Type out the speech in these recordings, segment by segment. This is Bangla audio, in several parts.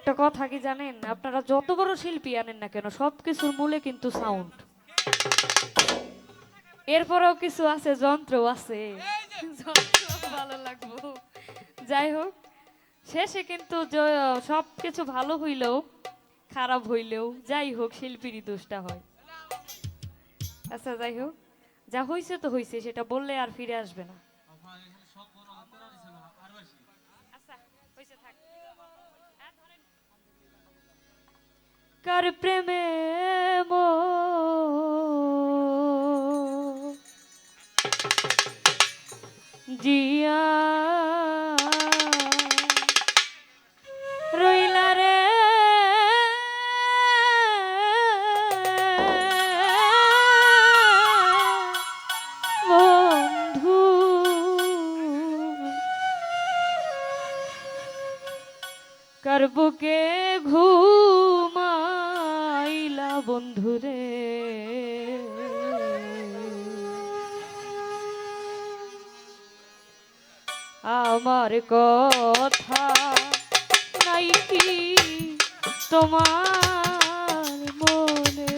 একটা কথা কি জানেন, আপনারা যত বড় শিল্পী আনেন না কেন সবকিছুর মূলে কিন্তু সাউন্ড। এরপরেও কিছু আছে, যন্ত্র আছে, যন্ত্র ভালো লাগবো। যাই হোক, শেষে কিন্তু সবকিছু ভালো হইলেও খারাপ হইলেও যাই হোক শিল্পীরই দোষটা হয়। আচ্ছা যাই হোক, যা হয়েছে তো হয়েছে, সেটা বললে আর ফিরে আসবে না। আচ্ছা হয়েছে থাক। কার প্রেমে জিয়া রইলা রে বন্ধু, কার বুকে ঘুমাইলা বন্ধুরে, আমার কথা নাই কি তোমার মনে,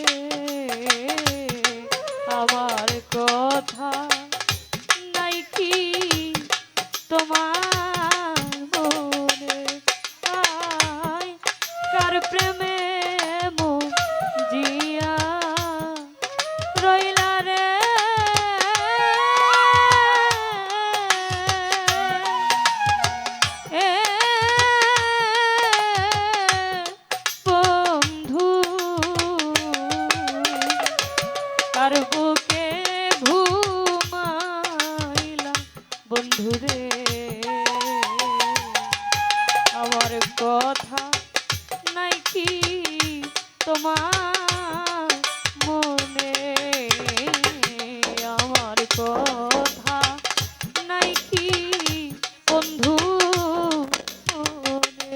আমার কথা নাই কি তোমার মনে, আয় কার প্রেমে জিয়া রইলা রে বন্ধু, কার বুকে ঘুমাইলা বন্ধুরে, আমার কথা নাই কি তোমার মনে, আমার কথা নাই কি বন্ধু মনে।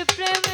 প্রেমে